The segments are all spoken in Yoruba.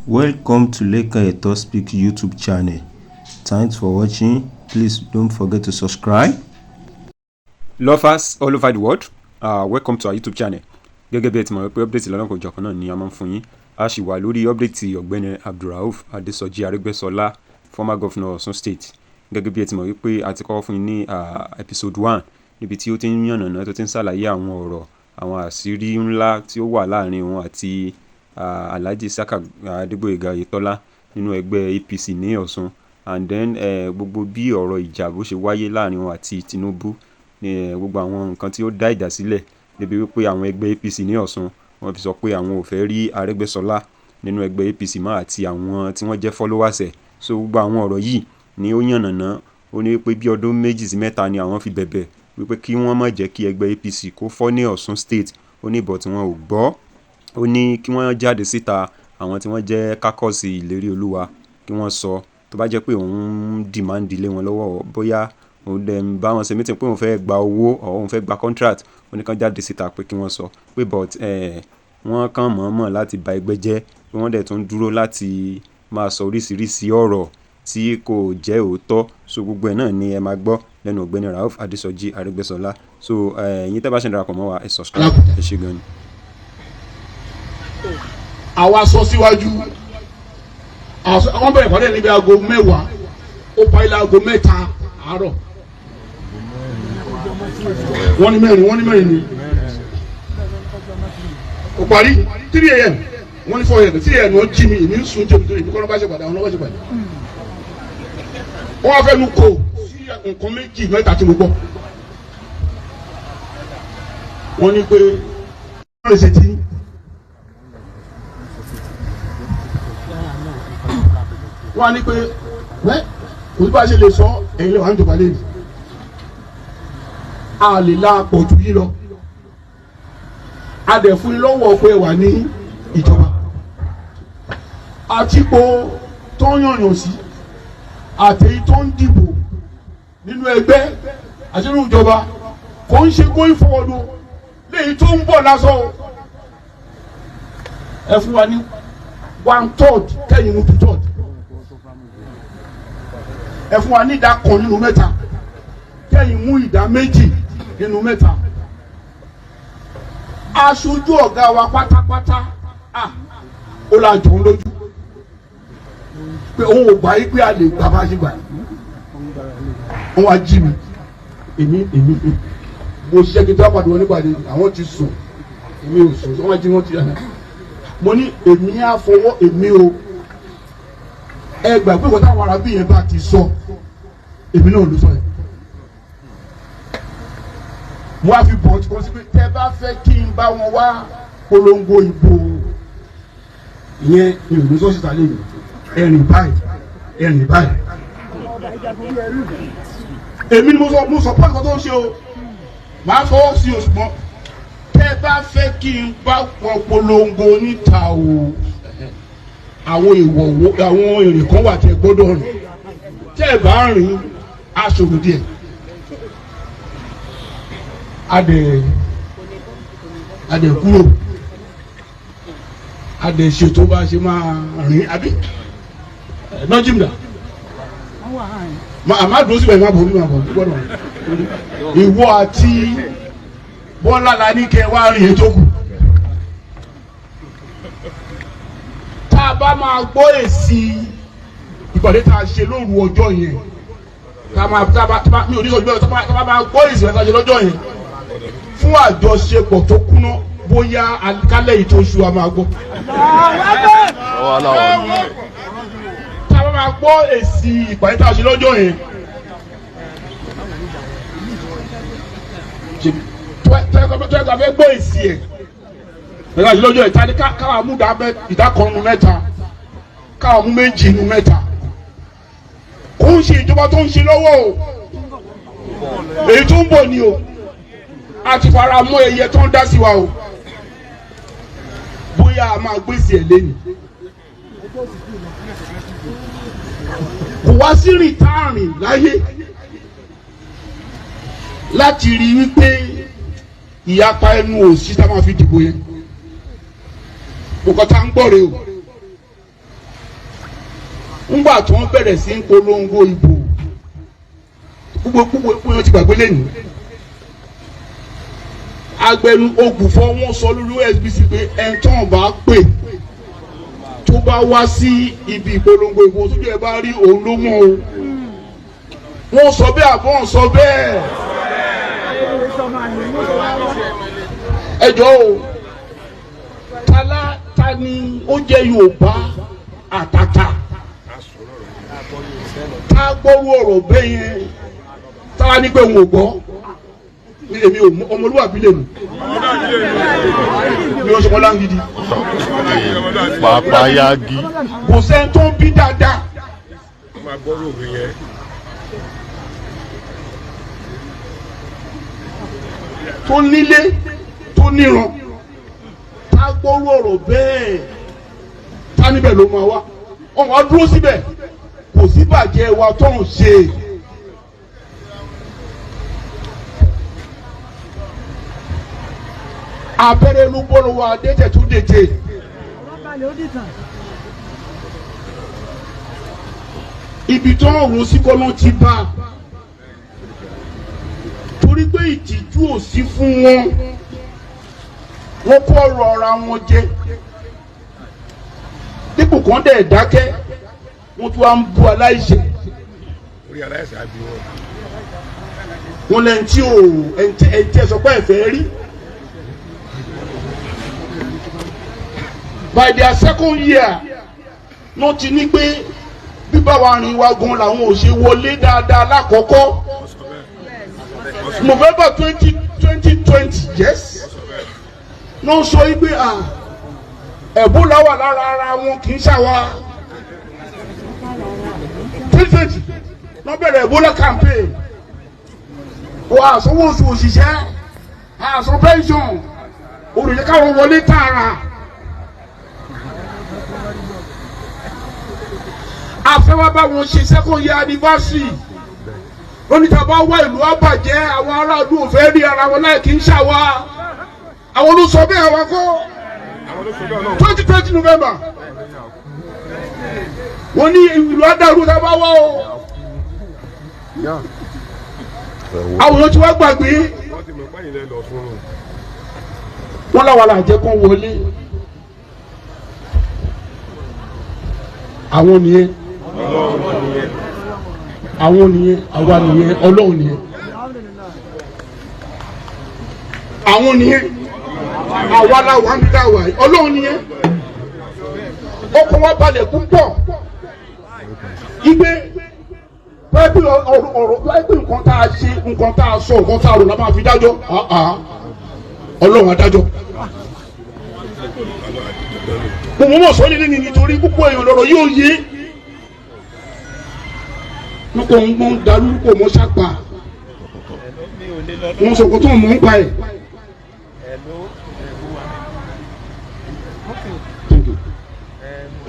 Welcome to Oyetola Speak YouTube channel. Thanks for watching. Please don't forget to subscribe. Lovers all over the world, welcome to our YouTube channel. Gẹ́gẹ́ bí ẹ ti mọ̀ pé update lọ́nà kò jọ̀kan náà ni a máa ń fún yín. A sì wà lórí update ọ̀gbẹ́ni Abdulrauf Adesoji Aregbesola, former governor Osun State. Gẹ́gẹ́ bí ẹ ti mọ̀ wípé a ti kọ́kọ́ fún yín ní episode 1 níbi tí ó ti ń yànnàná tó ti ń ṣàlàyé àwọn ọ̀rọ̀ àwọn àṣírí ńlá tí ó wà láàrin òun àti Alhaji Saka Adegboyega Oyetola nínú ẹgbẹ́ APC ní Osun, and then gbogbo bí ọ̀rọ̀ ìjà bó ṣe wáyé láàrin òun àti Tinubu, gbogbo àwọn nǹkan tí ó dá ìjà sílẹ̀ débi wípé àwọn ẹgbẹ́ APC ní Osun wọ́n fi sọ pé àwọn ò fẹ́ rí Aregbesola nínú ẹgbẹ́ APC mọ́ àti àwọn tí wọ́n jẹ́ followers ẹ̀. So gbogbo àwọn ọ̀rọ̀ yìí ni ó yànnàná. Ó ní pé bí ọdún 2 sí 3 ni àwọn fi bẹ̀bẹ̀ wípé kí wọ́n má jẹ́ kí ẹgbẹ́ APC kó fọ́ ní Osun State. Ó ní but wọn ò gbọ́. Ó ní kí wọ́n jáde síta, àwọn tí wọ́n jẹ́ kákọ́ọ̀sì ìlérí olúwa kí wọ́n sọ tó bá jẹ́ pé òun demand lé wọn lọ́wọ́, bóyá òun dẹ̀ ń bá wọn ṣe meeting pé òun fẹ́ gba owó or òun fẹ́ gba contract. Ó ní kán jáde síta pé kí wọ́n sọ pé but wọ́n kàn mọ̀ọ́mọ̀ láti ba ẹgbẹ́ jẹ́, pé wọ́n dẹ̀ tún dúró láti máa sọ oríṣiríṣi ọ̀rọ̀ tí kò jẹ́ òótọ́. So gbogbo ẹ̀ náà ni ẹ máa gbọ́ lẹ́nu ọ̀gbẹ́ni Rauf Adesoji Aregbesola. So ẹ̀yin tẹ́ bá ṣe ń darapọ̀ mọ́ wa, ẹ subscribe, ẹ ṣé gan ni. Àwa sọ síwájú àwọn bẹ̀rẹ̀ ìpàdé níbi aago 10, ó parí láago 3 àárọ̀. Wọ́n ní mẹ́rin ni ó parí 3 a.m. wọ́n ní 4 a.m. 3 a.m. wọ́n jí mi, èmi ń sùn jẹ́mi tó èmi kọ́ ló bá ṣe pàdé àwọn ọlọ́wọ́ ṣe pàdé. Wọ́n wá fẹ́ nu kó sí nǹkan 2 mẹ́ta tí mo gbọ́. Wọ́n ní pé wọ́n lè ṣe tí wọ́n á ní pé kò sí bá ṣe lè sọ ẹ̀yin lẹ́wọ̀n àjọba lẹ́yìn, a lè la pọ̀ jù yí lọ, a dẹ̀ fún yín lọ́wọ́ pé wà ní ìjọba àtìpó tó ń yànyàn sí àtẹ̀yí tó ń dìbò nínú ẹgbẹ́ àti nínú ìjọba kò ń ṣe going forward o, léyìí tó ń bọ̀ lásán o. Ẹ fún wa ní 1/3 kẹ́yìn mú 2/3. Ẹ fún wa ní ìdá 1 nínú 3 kẹ́yìn mú ìdá 2 nínú 3. Aṣojú ọ̀gá wa pátápátá ó la jọ ń lójú pé òun ò gbà yí pé a lè gbà bá ṣe gbà. Wọ́n wá jí mi, èmi mo ṣiṣẹ́ kí n tó pàdé wọn nípàdé, àwọn ti sùn èmi ò sùn, wọ́n jí wọ́n ti yàrá. Mo ní èmi á fọwọ́ èmi o, ẹ gbà pé wọ́n táwọn arábí yẹn bá ti sọ èmi náà ló sọ yẹn. Mo á fi bọ̀ ọ́ tí wọ́n sì pé tẹ́ bá fẹ́ kí n bá wọn wá polongo ìbò ìyẹn mi ò ní sọ síta lẹ́yìn ẹ̀rìn báyìí. Èmi ni mo sọ pọ́ǹkì tó ń ṣe o, màá fọwọ́ sí oṣù mọ́. Tẹ́ bá fẹ́ kí n bá wọn polongo níta o, àwọn èrè kan wà tẹ́ gbọ́dọ̀ rìn, tẹ́ ẹ bá rìn aṣòro díẹ̀. Adẹ̀ kúrò, adẹ̀ ṣètò bá ṣe máa rìn àbí nọ́jìmdà. Àmà dúró síbẹ̀ má bọ̀ gbọ́dọ̀ ìwọ àti Bọ́lá la ní kẹ́ wá rìn ètò kù. Tá a bá máa gbọ́ èsì ìpàdé tá a ṣe lóru ọjọ́ yẹn, mi ò ní sọ ìgbẹ́ tá a bá máa gbọ́ èsì ìpàdé tá a ṣe lọ́jọ́ yẹn fún àjọṣepọ̀ tó kúnná, bóyá kálẹ̀ yìí tó ṣu a máa gbọ́. Tá a bá máa gbọ́ èsì ìpàdé tá a ṣe lọ́jọ́ yẹn, tẹ́ka fẹ́ gbọ́ èsì ẹ̀ nígbà tí lọ́jọ́ ìta ní káwa mú ìdá 1 nínú 3, káwa mú 2 nínú 3. Kò ń ṣe ìjọba tó ń ṣe lọ́wọ́ o, èyí tó ń bọ̀ ni o, a ti fara mọ́ ẹyẹ tó ń dá sí wa o, bóyá a máa gbèsè ẹ̀ lẹ́nu. Kò wá sí rìtáàrìn láyé láti rí wípé ìyapa ẹnu òsì tá a máa fi dìbò yẹn. Nǹkan tá ń gbọ́ rè o, ńgbà tí wọ́n bẹ̀rẹ̀ sí ń polongo ìbò gbogbo ti gbàgbé lẹ́nu agbẹnu ògùnfọ́ wọn sọ lórí SBC pé ẹ̀ńtàn bá pè tó bá wá sí ibi ìpolongo ìbò tó jẹ́ bá rí òun ló mọ̀ o wọ́n sọ bẹ́ẹ̀ àbọ̀ sọ bẹ́ẹ̀ ẹjọ́ o ta ni ó jẹ́ Yorùbá àtàtà tá gbọ́rú ọ̀rọ̀ bẹ́ẹ̀ yẹn táwa ní pé òun ò gbọ́ èmi ò ọmọlúwàbí lè mú mi ò sọmọ láǹgídì pàpáyági kò sẹ́ni tó bí dáadáa tó nílé tó níran tá gbọ́rú ọ̀rọ̀ bẹ́ẹ̀ tá níbẹ̀ ló máa wá ọ̀hún á dúró síbẹ̀ kò sí bàjẹ́ wa tó ń ṣe. abẹ́rẹ́ ló bọ́ lọ́wọ́ adéjẹ́ tó dèjé. ibi tó ń rò sí kọ́nà ti bá torí pé ìtìjú ò sí fún wọn wọ́n kọ́ ọ̀rọ̀ ara wọn jẹ dípò kan dẹ̀ dákẹ́ wọ́n tún wá ń bu aláìṣẹ̀ wọ́n lẹ́yìn tí ò ẹ̀ǹtí ẹ̀ sọ pé ẹ̀fẹ́ rí. By their second year wọ́n ti ní pé bíbá wa rìn wa gan làwọn ò ṣe wọlé dáadáa lákọ̀ọ́kọ́ November 2020 yes wọ́n sọ pé Ebola wà lára ara wọn kì í ṣàwa 2020 wọ́n bẹ̀rẹ̀ Ebola campaign wọ́n àsanwó oṣù òṣìṣẹ́ àsan pension olùyẹ káwọn wọlé tààrà. afẹ́wá bá wọn ṣe second year anniversary oníta bá wá ìlú àbàjẹ́ àwọn aráàlú ò fẹ́ rí ara wọn láì kí ń ṣàwá àwọn ló sọ bẹ́ẹ̀ wá kọ́ 2020 November wọ́n ní ìlú àdàrú tá a bá wá o àwọn èèyàn tí wọ́n gbàgbé wọ́n láwọn làjẹ́ kan wọlé àwọn nìyẹn àwọn nìyẹn àwa nìyẹn Ọlọ́run nìyẹn àwọn nìyẹn àwa làwa ń dá wà yìí Ọlọ́run nìyẹn ọkọ̀ wa balẹ̀ púpọ̀ igbe pẹ́ẹ́pì ọ̀rọ̀ pẹ́ẹ́pì nǹkan tá a ṣe nǹkan tá a sọ nǹkan tá a rò la máa fi dájọ́ Ọlọ́run adájọ́ mo mọ̀ sọ nílé ni nítorí púpọ̀ èèyàn lọ́rọ̀ yóò yé nípa òun gbọ́n darú kò mọ́ sápà wọ́n sọ pé tó mọ̀ ń pa ẹ̀.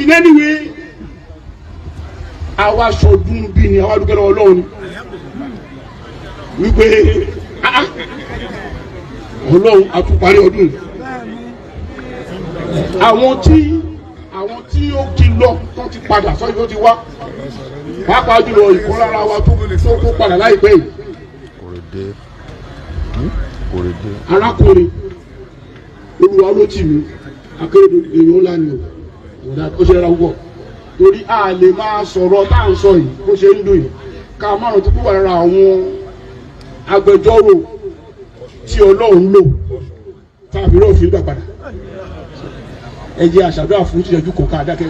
in any way àwa sọdún bí ni àwa dúpẹ́ lọ́wọ́ Ọlọ́run wípé Ọlọ́run àtúparí ọdún àwọn tí ó ti lọ tó ti padà sọ́yìn tó ti wá pàápàá jùlọ ìkan lára wa tó kó padà láìpẹ́ yìí arákùnrin Olúwa ló tì mí Akérédolú èèyàn ńlá ni ó ṣe rárá púpọ̀ torí a lè máa sọ̀rọ̀ tá à ń sọ yìí bó ṣe ń dùn yìí ká márùn tó kó wà lára àwọn agbẹjọ́rò tí Ọlọ́run lò tàbí rọ̀ fi gbà padà ẹ jẹ́ àṣàdúrà fún ìṣẹ́jú kọ̀ọ̀ká adákẹ́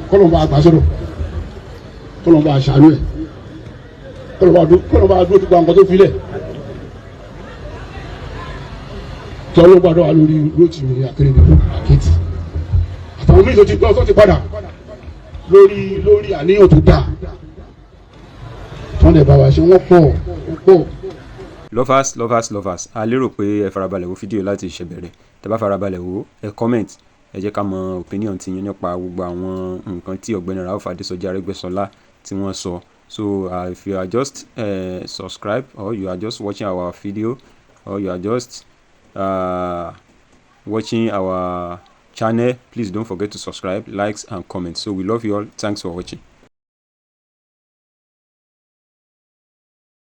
kọ́lọ́mbà àgbà sọ̀rọ̀ kọ́lọ́mbà àṣàánú ẹ̀ kọ́lọ́mbà àdúró tó gba nǹkan tó filẹ̀ tí Ọlọ́run gbàdọ̀ wà lórí Rótìmí Akérédolú àkẹ́tì àtàwọn míì tó ti gbọ́ tó ti padà lórí àníyàn tó dáa tí wọ́n lè bá wa ṣe wọ́n pọ̀. lovers a lérò pé ẹ farabalẹ̀ wo fídíò láti ìṣẹ̀bẹ̀rẹ̀ tẹ́ bá farabalẹ̀ wo ẹ comment ẹ jẹ́ ká mọ opinion ti yín nípa gbogbo àwọn nǹkan tí ọ̀gbẹ́ni Rauf Adésọjí Arégbèsọlá tí wọ́n sọ. So if you are just subscribe or you are just watching our video or you are just watching our channel. Please don't forget to subscribe, likes and comment. So we love you all. Thanks for watching.